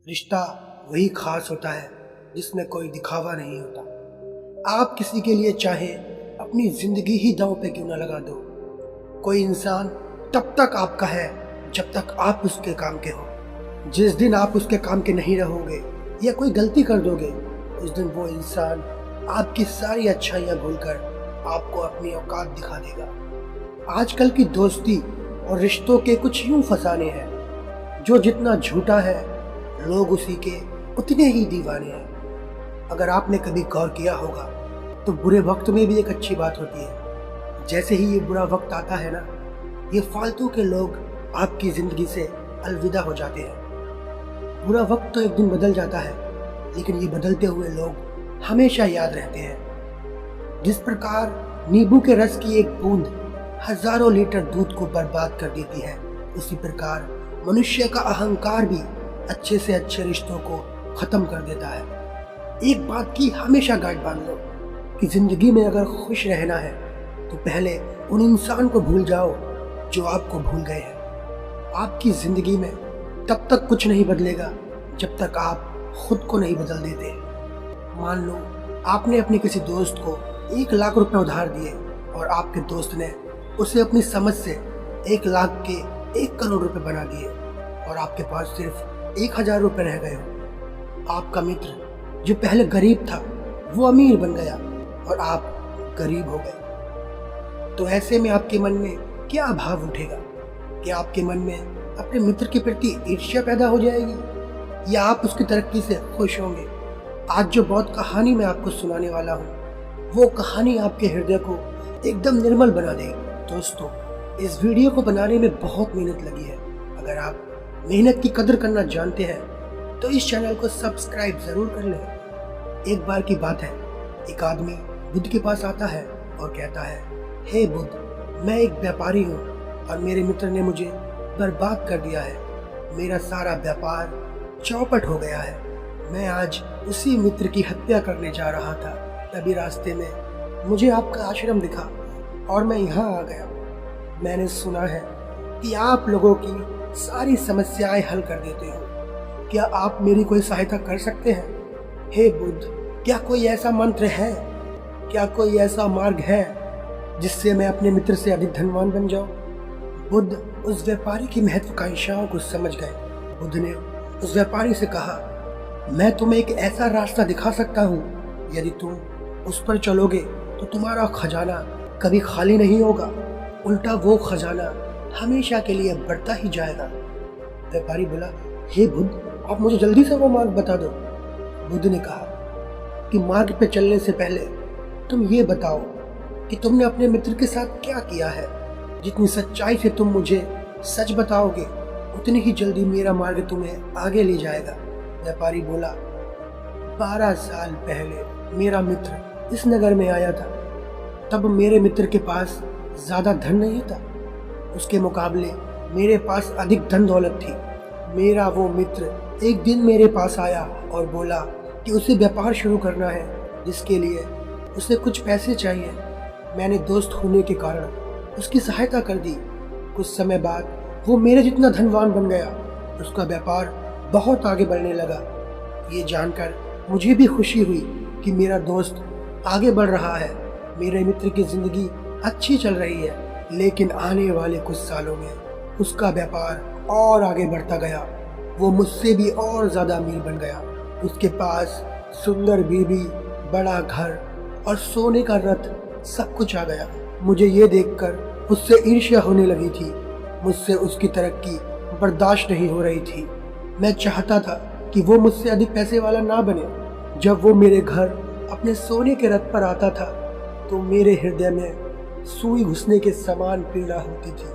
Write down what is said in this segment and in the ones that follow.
रिश्ता वही खास होता है जिसमें कोई दिखावा नहीं होता। आप किसी के लिए चाहे अपनी जिंदगी ही दांव पे क्यों ना लगा दो, कोई इंसान तब तक आपका है जब तक आप उसके काम के हो। जिस दिन आप उसके काम के नहीं रहोगे या कोई गलती कर दोगे, उस दिन वो इंसान आपकी सारी अच्छाइयाँ भूलकर आपको अपनी औकात दिखा देगा। आजकल की दोस्ती और रिश्तों के कुछ यूं फसाने हैं, जो जितना झूठा है लोग उसी के उतने ही दीवाने हैं। अगर आपने कभी गौर किया होगा तो बुरे वक्त में भी एक अच्छी बात होती है। जैसे ही ये बुरा वक्त आता है ना, ये फालतू के लोग आपकी जिंदगी से अलविदा हो जाते हैं। बुरा वक्त तो एक दिन बदल जाता है, लेकिन ये बदलते हुए लोग हमेशा याद रहते हैं। जिस प्रकार नींबू के रस की एक बूंद हजारों लीटर दूध को बर्बाद कर देती है, उसी प्रकार मनुष्य का अहंकार भी अच्छे से अच्छे रिश्तों को खत्म कर देता है। एक बात की हमेशा गांठ बांध लो कि जिंदगी में अगर खुश रहना है तो पहले उन इंसान को भूल जाओ जो आपको भूल गए हैं। आपकी जिंदगी में तब तक कुछ नहीं बदलेगा जब तक आप खुद को नहीं बदल देते। मान लो आपने अपने किसी दोस्त को 1 लाख रुपए उधार दिए और आपके दोस्त ने उसे अपनी समझ से 1 लाख के 1 करोड़ रुपए बना दिए और आपके पास सिर्फ 1000 रुपए रह गए हो। आपका मित्र जो पहले गरीब था वो अमीर बन गया और आप गरीब हो गए। तो ऐसे में आपके मन में क्या भाव उठेगा? क्या आपके मन में अपने मित्र के प्रति ईर्ष्या पैदा हो जाएगी या आप उसकी तरक्की से खुश होंगे? आज जो बहुत कहानी मैं आपको सुनाने वाला हूँ, वो कहानी आपके हृदय को एकदम निर्मल बना देगी। दोस्तों, इस वीडियो को बनाने में बहुत मेहनत लगी है। अगर आप मेहनत की कदर करना जानते हैं तो इस चैनल को सब्सक्राइब जरूर कर लें। एक बार की बात है, एक आदमी बुद्ध के पास आता है और कहता है, हे बुद्ध, मैं एक व्यापारी हूँ और मेरे मित्र ने मुझे बर्बाद कर दिया है। मेरा सारा व्यापार चौपट हो गया है। मैं आज उसी मित्र की हत्या करने जा रहा था, तभी रास्ते में मुझे आपका आश्रम दिखा और मैं यहाँ आ गया। मैंने सुना है कि आप लोगों की सारी समस्याएं हल कर देते हो। क्या आप मेरी कोई सहायता कर सकते हैं? हे बुद्ध, क्या कोई ऐसा मंत्र है, क्या कोई ऐसा मार्ग है जिससे मैं अपने मित्र से अधिक धनवान बन जाऊं? बुद्ध उस व्यापारी की महत्वाकांक्षाओं को समझ गए। बुद्ध ने उस व्यापारी से कहा, मैं तुम्हें एक ऐसा रास्ता दिखा सकता हूँ, यदि तुम उस पर चलोगे तो तुम्हारा खजाना कभी खाली नहीं होगा, उल्टा वो खजाना हमेशा के लिए बढ़ता ही जाएगा। व्यापारी बोला, हे बुद्ध, आप मुझे जल्दी से वो मार्ग बता दो। बुद्ध ने कहा कि मार्ग पे चलने से पहले तुम ये बताओ कि तुमने अपने मित्र के साथ क्या किया है। जितनी सच्चाई से तुम मुझे सच बताओगे, उतनी ही जल्दी मेरा मार्ग तुम्हें आगे ले जाएगा। व्यापारी बोला, 12 साल पहले मेरा मित्र इस नगर में आया था। तब मेरे मित्र के पास ज्यादा धन नहीं था, उसके मुकाबले मेरे पास अधिक धन दौलत थी। मेरा वो मित्र एक दिन मेरे पास आया और बोला कि उसे व्यापार शुरू करना है, जिसके लिए उसे कुछ पैसे चाहिए। मैंने दोस्त होने के कारण उसकी सहायता कर दी। कुछ समय बाद वो मेरे जितना धनवान बन गया। उसका व्यापार बहुत आगे बढ़ने लगा। ये जानकर मुझे भी खुशी हुई कि मेरा दोस्त आगे बढ़ रहा है, मेरे मित्र की जिंदगी अच्छी चल रही है। लेकिन आने वाले कुछ सालों में उसका व्यापार और आगे बढ़ता गया। वो मुझसे भी और ज्यादा अमीर बन गया। उसके पास सुंदर बीवी, बड़ा घर और सोने का रथ सब कुछ आ गया। मुझे ये देखकर उससे ईर्ष्या होने लगी थी। मुझसे उसकी तरक्की बर्दाश्त नहीं हो रही थी। मैं चाहता था कि वो मुझसे अधिक पैसे वाला ना बने। जब वो मेरे घर अपने सोने के रथ पर आता था तो मेरे हृदय में सुई घुसने के समान पीड़ा होती थी।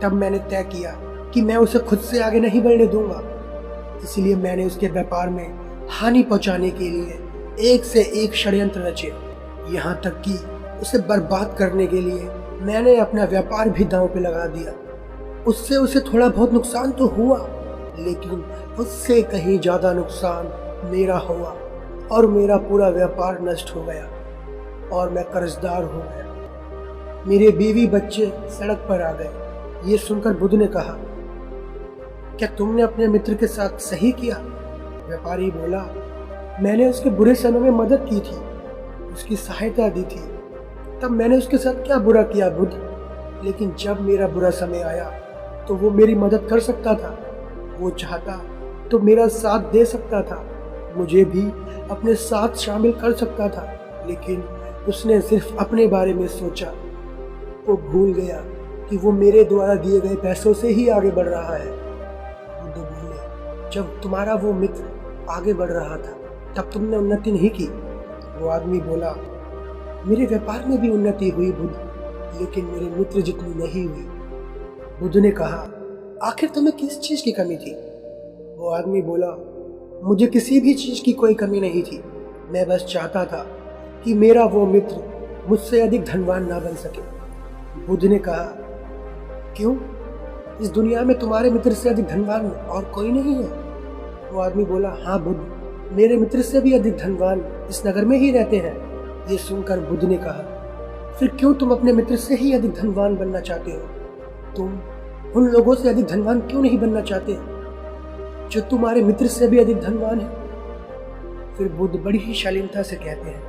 तब मैंने तय किया कि मैं उसे खुद से आगे नहीं बढ़ने दूंगा। इसलिए मैंने उसके व्यापार में हानि पहुंचाने के लिए एक से एक षड्यंत्र रचे। यहाँ तक कि उसे बर्बाद करने के लिए मैंने अपना व्यापार भी दांव पे लगा दिया। उससे उसे थोड़ा बहुत नुकसान तो हुआ, लेकिन उससे कहीं ज्यादा नुकसान मेरा हुआ और मेरा पूरा व्यापार नष्ट हो गया और मैं कर्जदार हो गया। मेरे बीवी बच्चे सड़क पर आ गए। ये सुनकर बुद्ध ने कहा, क्या तुमने अपने मित्र के साथ सही किया? व्यापारी बोला, मैंने उसके बुरे समय में मदद की थी, उसकी सहायता दी थी, तब मैंने उसके साथ क्या बुरा किया बुद्ध? लेकिन जब मेरा बुरा समय आया तो वो मेरी मदद कर सकता था, वो चाहता तो मेरा साथ दे सकता था, मुझे भी अपने साथ शामिल कर सकता था, लेकिन उसने सिर्फ अपने बारे में सोचा। वो भूल गया कि वो मेरे द्वारा दिए गए पैसों से ही आगे बढ़ रहा है। बुद्ध बोले, जब तुम्हारा वो मित्र आगे बढ़ रहा था तब तुमने उन्नति नहीं की। वो आदमी बोला, मेरे व्यापार में भी उन्नति हुई बुद्ध, लेकिन मेरे मित्र जितनी नहीं हुई। बुद्ध ने कहा, आखिर तुम्हें किस चीज की कमी थी? वो आदमी बोला, मुझे किसी भी चीज की कोई कमी नहीं थी, मैं बस चाहता था कि मेरा वो मित्र मुझसे अधिक धनवान ना बन सके। बुद्ध ने कहा, क्यों? इस दुनिया में तुम्हारे मित्र से अधिक धनवान और कोई नहीं है? वो आदमी बोला, हाँ बुद्ध, मेरे मित्र से भी अधिक धनवान इस नगर में ही रहते हैं। ये सुनकर बुद्ध ने कहा, फिर क्यों तुम अपने मित्र से ही अधिक धनवान बनना चाहते हो? तुम उन लोगों से अधिक धनवान क्यों नहीं बनना चाहते जो तुम्हारे मित्र से भी अधिक धनवान है? फिर बुद्ध बड़ी ही शालीनता से कहते हैं,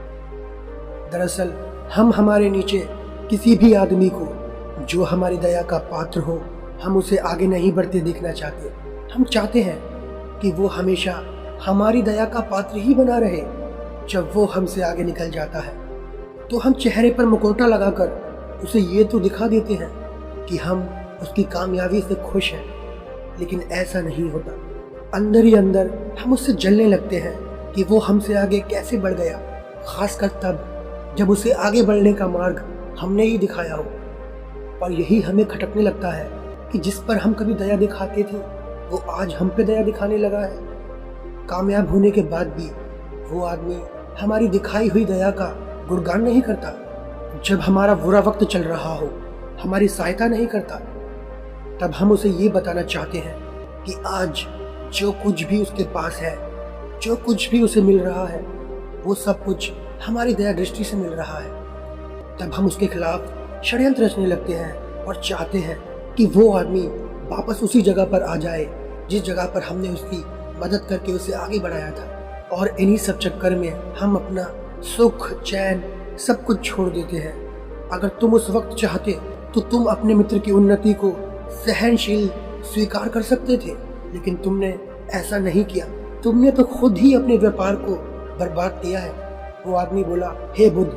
दरअसल हम हमारे नीचे किसी भी आदमी को जो हमारी दया का पात्र हो, हम उसे आगे नहीं बढ़ते देखना चाहते। हम चाहते हैं कि वो हमेशा हमारी दया का पात्र ही बना रहे। जब वो हमसे आगे निकल जाता है तो हम चेहरे पर मुखौटा लगाकर उसे ये तो दिखा देते हैं कि हम उसकी कामयाबी से खुश हैं, लेकिन ऐसा नहीं होता। अंदर ही अंदर हम उससे जलने लगते हैं कि वो हमसे आगे कैसे बढ़ गया, खासकर तब जब उसे आगे बढ़ने का मार्ग हमने ही दिखाया हो। और यही हमें खटकने लगता है कि जिस पर हम कभी दया दिखाते थे वो आज हम पे दया दिखाने लगा है। कामयाब होने के बाद भी वो आदमी हमारी दिखाई हुई दया का गुणगान नहीं करता। जब हमारा बुरा वक्त चल रहा हो, हमारी सहायता नहीं करता, तब हम उसे ये बताना चाहते हैं कि आज जो कुछ भी उसके पास है, जो कुछ भी उसे मिल रहा है, वो सब कुछ हमारी दया दृष्टि से मिल रहा है। तब हम उसके खिलाफ षड्यंत्र रचने लगते हैं और चाहते हैं कि वो आदमी वापस उसी जगह पर आ जाए जिस जगह पर हमने उसकी मदद करके उसे आगे बढ़ाया था। और इन्हीं सब चक्कर में हम अपना सुख, चैन सब कुछ छोड़ देते हैं। अगर तुम उस वक्त चाहते तो तुम अपने मित्र की उन्नति को सहनशील स्वीकार कर सकते थे, लेकिन तुमने ऐसा नहीं किया। तुमने तो खुद ही अपने व्यापार को बर्बाद किया है। वो आदमी बोला, हे बुद्ध,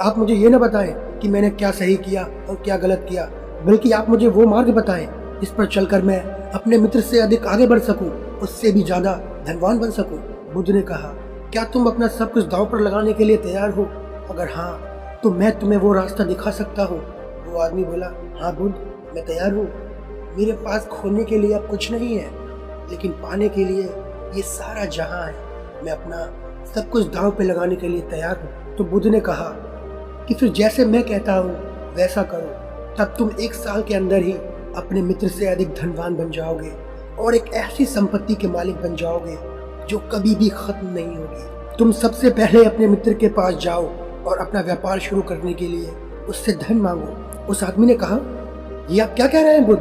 आप मुझे ये न बताएं कि मैंने क्या सही किया और क्या गलत किया, बल्कि आप मुझे वो मार्ग बताएं जिस पर चलकर मैं अपने मित्र से अधिक आगे बढ़ सकूं, उससे भी ज्यादा धनवान बन सकूं। बुद्ध ने कहा, क्या तुम अपना सब कुछ दांव पर लगाने के लिए तैयार हो? अगर हाँ तो मैं तुम्हें वो रास्ता दिखा सकता हूँ। वो आदमी बोला, हाँ बुद्ध, मैं तैयार हूँ। मेरे पास खोने के लिए अब कुछ नहीं है, लेकिन पाने के लिए ये सारा जहां है। मैं अपना सब कुछ दांव पे लगाने के लिए तैयार हूँ। तो बुद्ध ने कहा कि फिर जैसे मैं कहता हूँ वैसा करो, तब तुम 1 साल के अंदर ही अपने मित्र से अधिक धनवान बन जाओगे और एक ऐसी संपत्ति के मालिक बन जाओगे जो कभी भी खत्म नहीं होगी। तुम सबसे पहले अपने मित्र के पास जाओ और अपना व्यापार शुरू करने के लिए उससे धन मांगो। उस आदमी ने कहा, ये आप क्या कह रहे हैं बुद्ध?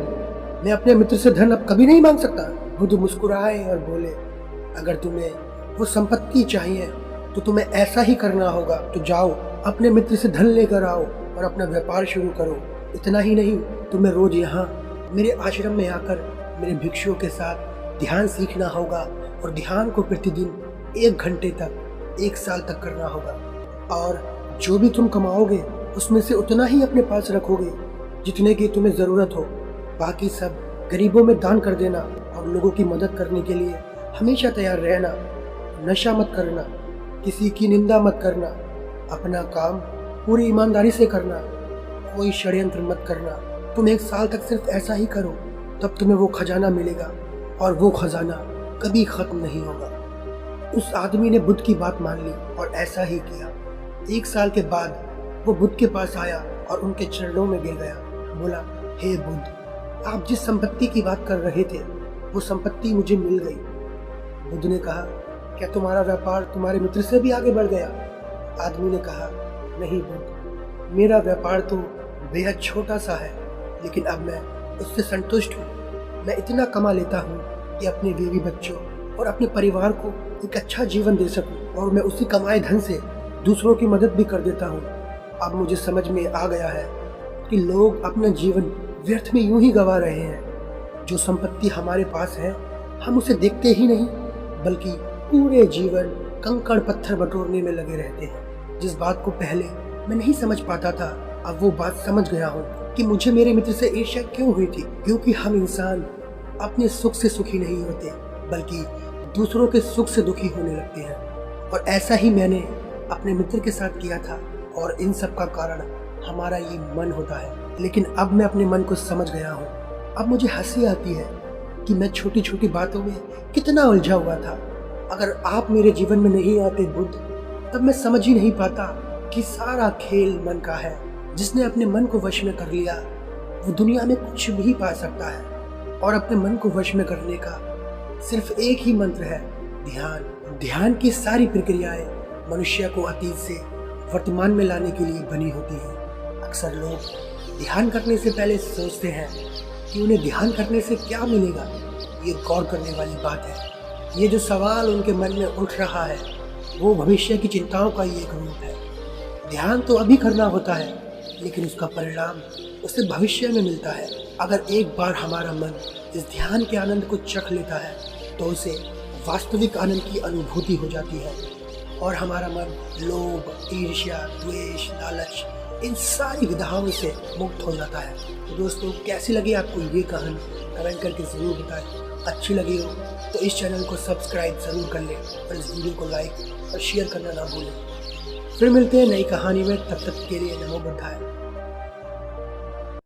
मैं अपने मित्र से धन अब कभी नहीं मांग सकता। बुद्ध मुस्कुराए और बोले, अगर तुम्हें वो संपत्ति चाहिए तो तुम्हें ऐसा ही करना होगा। तो जाओ, अपने मित्र से धन लेकर आओ और अपना व्यापार शुरू करो। इतना ही नहीं, तुम्हें रोज यहाँ मेरे आश्रम में आकर मेरे भिक्षुओं के साथ ध्यान सीखना होगा और ध्यान को प्रतिदिन 1 घंटे तक 1 साल तक करना होगा। और जो भी तुम कमाओगे उसमें से उतना ही अपने पास रखोगे जितने की तुम्हें ज़रूरत हो। बाकी सब गरीबों में दान कर देना और लोगों की मदद करने के लिए हमेशा तैयार रहना। नशा मत करना, किसी की निंदा मत करना, अपना काम पूरी ईमानदारी से करना, कोई षड्यंत्र मत करना। तुम 1 साल तक सिर्फ ऐसा ही करो, तब तुम्हें वो खजाना मिलेगा और वो खजाना कभी खत्म नहीं होगा। उस आदमी ने बुद्ध की बात मान ली और ऐसा ही किया। 1 साल के बाद वो बुद्ध के पास आया और उनके चरणों में गिर गया। बोला, हे बुद्ध, आप जिस संपत्ति की बात कर रहे थे वो संपत्ति मुझे मिल गई। बुद्ध ने कहा, क्या तुम्हारा व्यापार तुम्हारे मित्र से भी आगे बढ़ गया? आदमी ने कहा, नहीं बुद्ध, मेरा व्यापार तो बेहद छोटा सा है, लेकिन अब मैं उससे संतुष्ट हूँ। मैं इतना कमा लेता हूँ कि अपने बीवी बच्चों और अपने परिवार को एक अच्छा जीवन दे सकूं, और मैं उसी कमाए धन से दूसरों की मदद भी कर देता हूँ। अब मुझे समझ में आ गया है कि लोग अपना जीवन व्यर्थ में यूं ही गंवा रहे हैं। जो संपत्ति हमारे पास है हम उसे देखते ही नहीं, बल्कि पूरे जीवन कंकड़ पत्थर बटोरने में लगे रहते हैं। जिस बात को पहले मैं नहीं समझ पाता था, अब वो बात समझ गया हूँ कि मुझे मेरे मित्र से ईर्ष्या क्यों हुई थी। क्योंकि हम इंसान अपने सुख से सुखी नहीं होते, बल्कि दूसरों के सुख से दुखी होने लगते हैं। और ऐसा ही मैंने अपने मित्र के साथ किया था, और इन सब का कारण हमारा ये मन होता है। लेकिन अब मैं अपने मन को समझ गया हूँ। अब मुझे हंसी आती है कि मैं छोटी छोटी बातों में कितना उलझा हुआ था। अगर आप मेरे जीवन में नहीं आते बुद्ध, तब मैं समझ ही नहीं पाता कि सारा खेल मन का है। जिसने अपने मन को वश में कर लिया वो दुनिया में कुछ भी पा सकता है। और अपने मन को वश में करने का सिर्फ एक ही मंत्र है, ध्यान। ध्यान की सारी प्रक्रियाएं मनुष्य को अतीत से वर्तमान में लाने के लिए बनी होती है। अक्सर लोग ध्यान करने से पहले सोचते हैं कि उन्हें ध्यान करने से क्या मिलेगा। ये गौर करने वाली बात है। ये जो सवाल उनके मन में उठ रहा है वो भविष्य की चिंताओं का ही एक रूप है। ध्यान तो अभी करना होता है, लेकिन उसका परिणाम उसे भविष्य में मिलता है। अगर एक बार हमारा मन इस ध्यान के आनंद को चख लेता है तो उसे वास्तविक आनंद की अनुभूति हो जाती है, और हमारा मन लोभ, ईर्ष्या, द्वेष, लालच, इन सारी विधाओं से मुक्त हो जाता है। तो दोस्तों, कैसी लगी आपको ये कहानी कमेंट करके ज़रूर बताएं। अच्छी लगी हो तो इस चैनल को सब्सक्राइब ज़रूर कर लें, और इस वीडियो को लाइक और शेयर करना ना भूलें। फिर मिलते हैं नई कहानी में, तब तक के लिए नमो बुद्धाय।